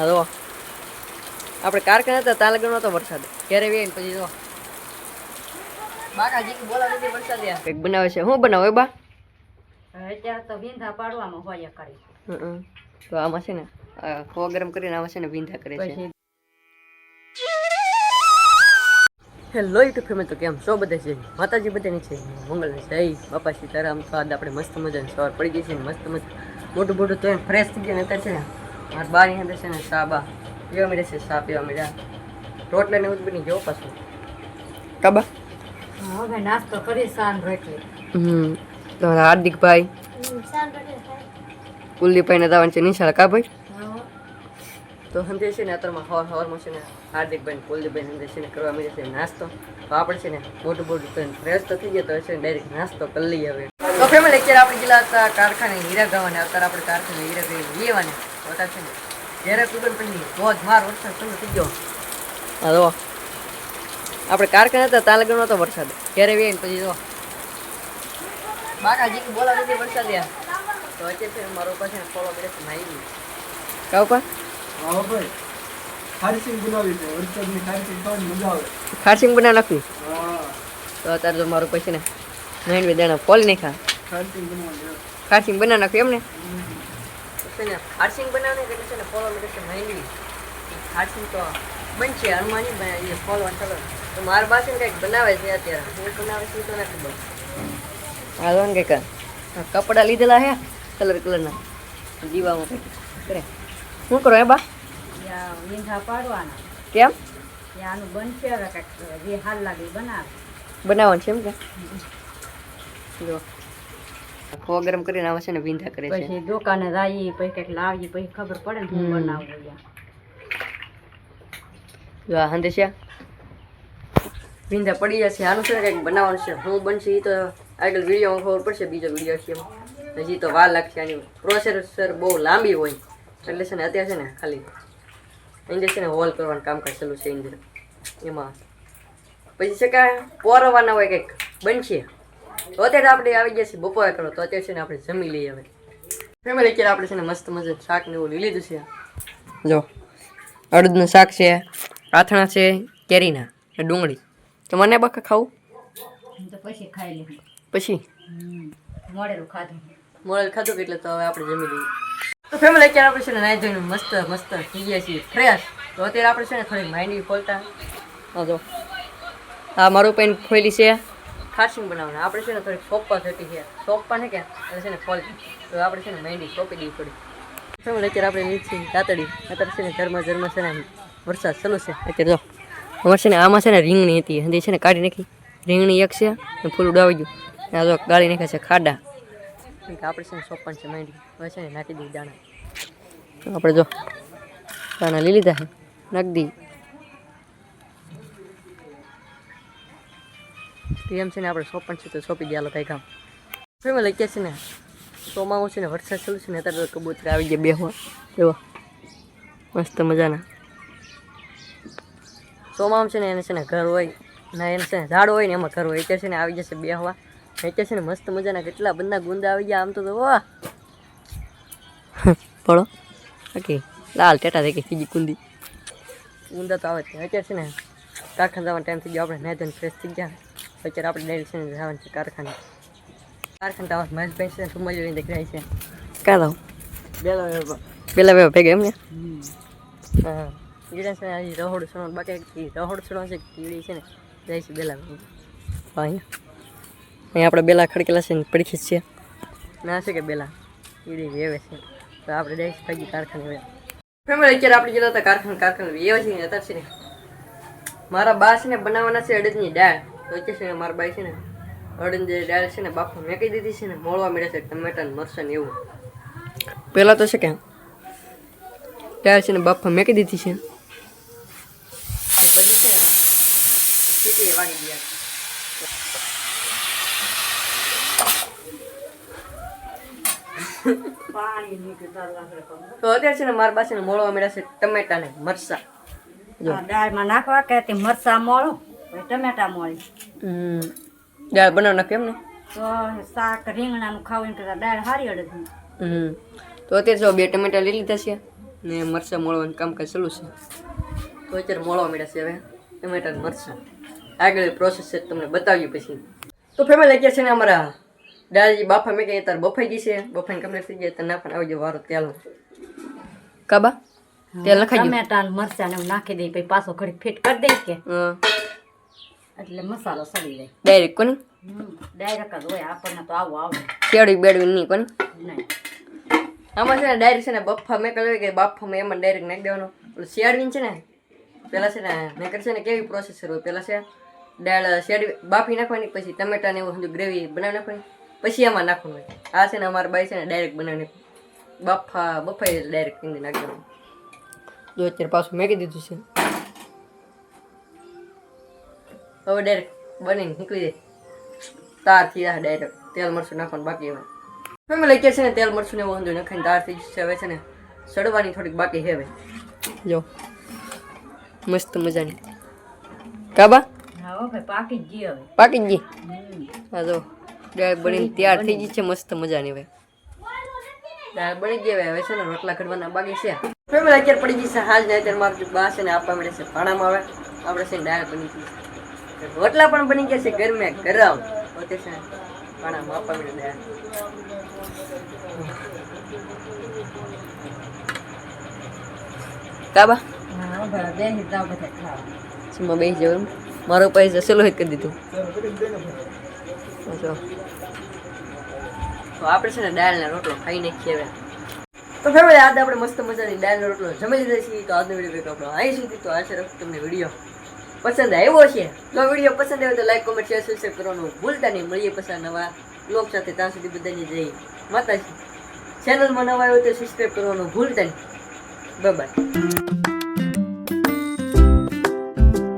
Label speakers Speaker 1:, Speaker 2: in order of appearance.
Speaker 1: જો આપણે કારખાને હતા ત્યાં લગન હતો વરસાદ ક્યારે વેને પછી જો બાકાજી કે બોલાવી દે વરસાદ યાર કંઈક બનાવે છે શું બનાવે બા
Speaker 2: અત્યારે તો વિંધા પાડવામાં હોય કરી
Speaker 1: તો આમાં છે ને ખોવા ગરમ કરીને આમાં છે ને વિંધા કરે છે હેલો યુટ્યુબ ફેમિલી તો કેમ છો બધા છે માતાજી બધાની છે મંગળ જય બાપા સીતારામ તો આજે આપણે મસ્ત મજાની સવાર પડી ગઈ છે મસ્ત મજા મોટું મોટું તો ફ્રેશ થઈ ગયા અત્યારે છે ને મારા બારી અંદર છે ને સાબા પીવા મળે છે સા પીવા મળ્યા રોટલા ને એવું બની જવું પાછું કાબા
Speaker 2: હવે નાસ્તો કરી સાન રોટલી
Speaker 1: તમારા હાર્દિકભાઈ કુલદીપભાઈ ને દાવાનું છે નિશાળ કા ભાઈ તો સમજે છે ને અત્યારમાં હવારમાં છે ને હાર્દિકભાઈ ને કુલદીપભાઈ અંદર છે ને કરવા મળે છે નાસ્તો તો આપણે છે ને મોટું મોટું ફ્રેશ તો થઈ ગયા તો છે ને ડાયરેક્ટ નાસ્તો કરી લઈએ હવે તો ફેમિલી અત્યારે આપણે ગયેલા હતા કારખાને હીરા ગાવાને અત્યારે આપણે કારખાને હીરા ગઈ લેવાને અત્યારે છે ને જ્યારે કુબન પછી ધોધમાર વરસાદ શરૂ થઈ ગયો હા જો આપણે કારખાને હતા ત્યાં લગન હતો વરસાદ ક્યારે વેને પછી જો બાકાજી કે બોલાવી દે વરસાદ યાર તો અત્યારે છે મારો પાસે ફોલો કરે છે માઈ કાવ પા
Speaker 3: હા ભાઈ ખારસિંગ બનાવી છે વરસાદની ખારસિંગ ખાવાની મજા આવે
Speaker 1: ખારસિંગ બનાવી નાખવી
Speaker 3: હા
Speaker 1: તો અત્યારે તો મારું પછી ને મહેનવી દેણા ફોલ નહીં ખા
Speaker 3: ખારસિંગ બનાવી
Speaker 1: ખારસિંગ બનાવી નાખ્યું એમ ને છે ને ખારસિંગ બનાવને એટલે છે ને ફોલો મળે છે મહેનવી ખારસિંગ તો બનશે હનુમાની બનાવી ફોલો ચાલો તો મારા પાસે કંઈક બનાવે છે અત્યારે હું બનાવે છે તો નથી બસ હાલો ને કંઈક કપડાં લીધેલા હે કલર કલરના દીવામાં કંઈક કરે શું કરો એ બા
Speaker 2: વિંધા પાડવાના
Speaker 1: કેમ
Speaker 2: આનું બનશે હવે કંઈક જે હાલ લાગે બનાવે
Speaker 1: બનાવવાનું છે એમ કે જો ખોવા ગરમ કરીને આવે છે ને વિંધા કરે છે
Speaker 2: પછી દુકાને જઈએ પછી કંઈક લાવીએ પછી ખબર પડે ને હું બનાવું
Speaker 1: જો આ હંદેશા વિંધા પડી જશે આનું છે ને કંઈક બનાવવાનું છે શું બનશે એ તો આગળ વિડીયોમાં ખબર પડશે બીજો વિડીયો છે એમાં હજી તો વાર લાગશે આની પ્રોસેસર બહુ લાંબી હોય એટલે છે ને અત્યારે છે ને ખાલી અંદર છે ને હોલ કરવાનું કામકાજ ચાલુ છે અંદર એમાં પછી છે કે પોરવાના હોય કંઈક બનશે તો અત્યારે આપણે આવી ગયા છીએ બપોરે કરો તો અત્યારે છે ને આપણે જમી લઈએ હવે ફેમિલી અત્યારે આપણે છે ને મસ્ત મજા શાક ને એવું લઈ લીધું છે જો અડદનું શાક છે આથણા છે કેરીના ને ડુંગળી તો મને બાકા ખાવું
Speaker 2: તો પછી ખાઈ લઈએ
Speaker 1: પછી
Speaker 2: મોડેલું ખાધું
Speaker 1: મોડેલ ખાધું એટલે તો હવે આપણે જમી લઈએ તો ફેમિલી અત્યારે આપણે છે ને નાઈ ધોઈને મસ્ત મસ્ત થઈ ગયા છીએ ફ્રેશ તો અત્યારે આપણે છે ને થોડી માઇન્ડ ખોલતા હા જો આ મારું પેન ખોલી છે ખારસિંગ બનાવવાના આપણે છે ને થોડીક સોપા થતી છે સોપા ને ક્યાં એટલે છે ને ખોલતી તો આપણે છે ને મહેંદી સોંપી દેવી પડી ફેમિલી અત્યારે આપણે નીચે તાતડી અત્યારે છે ને ઘરમાં છે ને વરસાદ ચાલુ છે અત્યારે જો અમારે છે ને આમાં છે ને રીંગણી હતી હંધી છે ને કાઢી નાખી રીંગણી એક છે ને ફૂલ ઉડાવી ગયું આ જો ગાળી નાખ્યા છે ખાડા આપણે છે ને સોપાન છે મહેંદી હવે છે ને નાખી દઈએ દાણા આપણે જો દાણા લઈ લીધા છે નાખી દઈએ એમ છે ને આપણે સોપન છે તો સોંપી દે હાલો કંઈ કામ ફેમિલી લઈ છે ને ચોમાવું છે ને વરસાદ ચાલુ છે ને અત્યારે તો કબૂતરા આવી ગયા બેહવા એવો મસ્ત મજાના ચોમાવું છે ને એને છે ને ઘર હોય ના એને છે ને ઝાડ હોય ને એમાં ઘર હોય અત્યારે છે ને આવી જશે બેહવા અત્યારે છે ને મસ્ત મજાના કેટલા બધા ગુંદા આવી ગયા આમ તો વાહ પડો ઓકે લાલ ટેટા થઈ ગઈ બીજી કુંદી ગુંદા તો આવે છે અત્યારે છે ને કારખાને જવાનો ટાઈમ થઈ ગયો આપણે નાઈ ફ્રેશ થઈ ગયા અત્યારે આપણે ડાયરેક્ટ છે ને જવાનું છે કારખાને તો આવા મહેશભાઈ છે ને સુમા જોઈને દેખાય છે કાં લાવ પેલા બે ભેગા એમ ને હા કીડા છે ને હજી રહોડ સણો બાકી રહોડ સણો છે કીડી છે ને જાય છે બેલા અહીંયા આપણે બેલા ખડકેલા છે ને પડી છે ના છે કે બેલા કીડી વેવે છે તો આપણે જાય છે ભાગી કારખાને હવે ફેમિલી અત્યારે આપણે ગયેલા હતા કારખાને વેવે છે ને અત્યારે છે ને મારા બા છે ને બનાવવાના છે અડદની દાળ તો અત્યારે છે ને મારા બાઈ છે ને અડદની દાળ છે ને બાફા મેકી દીધી છે ને મોળવા મળે છે ટમેટા ને મરચાં ને એવું પહેલાં તો છે કે દાળ છે ને બાફા મેકી દીધી છે પછી છે ને સીટી વાગી ગયા તો અત્યારે છે ને મારા પાસે ને મોળવા મળ્યા છે ટમેટા ને મરચાં
Speaker 2: દાળમાં નાખવા કે તે મરચા મોળો પછી ટમેટા મોળી
Speaker 1: દાળ બનાવ નાખે એમ ને
Speaker 2: તો શાક રીંગણાનું ખાવું કરતા દાળ સારી અડદની
Speaker 1: તો અત્યારે જો 2 ટમેટા લઈ લીધા છે ને મરચાં મોળવાનું કામકાજ ચાલુ છે. તો અત્યારે મોળવા મળ્યા છે હવે ટમેટા ને મરચાં. આગળ પ્રોસેસ છે તમને બતાવ્યું પછી. તો ફેમિલી અત્યારે છે ને અમારા દાદાજી બાફા મેં કહી ત્યારે બફાઈ ગઈ છે. બફાઈને કમ્પ્લીટ થઈ ગયા તો નાખવાનું આવી જાય વારો તેલનો. કાબા તેલ નખાઈ ગયું.
Speaker 2: ટમેટા ને મરચાં ને એવું નાખી દઈ પછી પાછો ઘડી ફિટ કરી દઈ કે
Speaker 1: હા
Speaker 2: એટલે મસાલો સડી જાય.
Speaker 1: ડાયરેક્ટ કોની
Speaker 2: ડાયરેક્ટ જ હોય આપણને તો આવું આવડે
Speaker 1: કેળવી બેડવી નહીં કોની.
Speaker 2: નહીં.
Speaker 1: આમાં છે ને ડાયરેક્ટ છે ને બફા મેં કહ્યું કે બાફામાં એમાં ડાયરેક્ટ નાખી દેવાનો. ઓલું શિયાળવીને છે ને પહેલાં છે ને મેં છે ને કેવી પ્રોસેસર હોય પહેલાં છે દાળ શિયાળી બાફી નાખવાની પછી ટમેટાને એવું બધું ગ્રેવી બનાવી નાખવાની પછી એમાં નાખવાનું હોય. આ છે ને અમારા બાઈ છે ને ડાયરેક્ટ બનાવીને બફાઈ ડાયરેક્ટ અંદર નાખી દેવાનું. જો અત્યારે પાછું મેકી દીધું છે. હવે ડાયરેક્ટ બનીને નીકળી જાય તાર થઈ જાય ડાયરેક્ટ. તેલ મરચું નાખવાનું બાકી હવે ફેમિલી અત્યારે છે ને તેલ મરચું ને એવું નાખીને તાર થઈ જશે. હવે છે ને સડવાની થોડીક બાકી છે હવે. જો મસ્ત મજાની કાબા
Speaker 2: હા હો ભાઈ પાકી જ ગઈ હવે.
Speaker 1: પાકી જ ગઈ. હા જો દાળ બનીને તૈયાર થઈ ગઈ છે મસ્ત મજાની. હવે દાળ બની ગઈ હવે છે ને રોટલા ઘડવાના બાકી છે. ફેમિલી અત્યારે પડી ગઈ છે હાલ ને અત્યારે મારું બા છે ને આપવા મળે છે પાણામાં. હવે આપણે છે ને દાળ બની ગઈ છે રોટલા પણ બની ગયા છે ગરમે ગરમ. પોતે છે પાણામાં આપવા મળે દાળ. કાબા
Speaker 2: હા ભાઈ બેસી જાવ બધા ખાવા.
Speaker 1: સુમાં બેસી જવું મારો પૈસા સલો કરી દીધું. જો તો આપણે છે ને દાળનો રોટલો ખાઈ નાખીએ હવે. તો ફેમિલી આજે આપણે મસ્ત મજાની દાળનો રોટલો જમી લીધો છે. તો આજનો વિડીયો આપણો અહીં સુધી. તો આશા રાખું તમને વિડીયો પસંદ આવ્યો છે. જો વિડીયો પસંદ આવ્યો તો લાઈક કોમેન્ટ શેર સબસ્ક્રાઈબ કરવાનું ભૂલતા નહીં. મળીએ પછી નવા બ્લોગ સાથે. ત્યાં સુધી બધાની જય માતાજી. ચેનલમાં નવા આવ્યો તો સબસ્ક્રાઈબ કરવાનું ભૂલતા નહીં. Bye bye.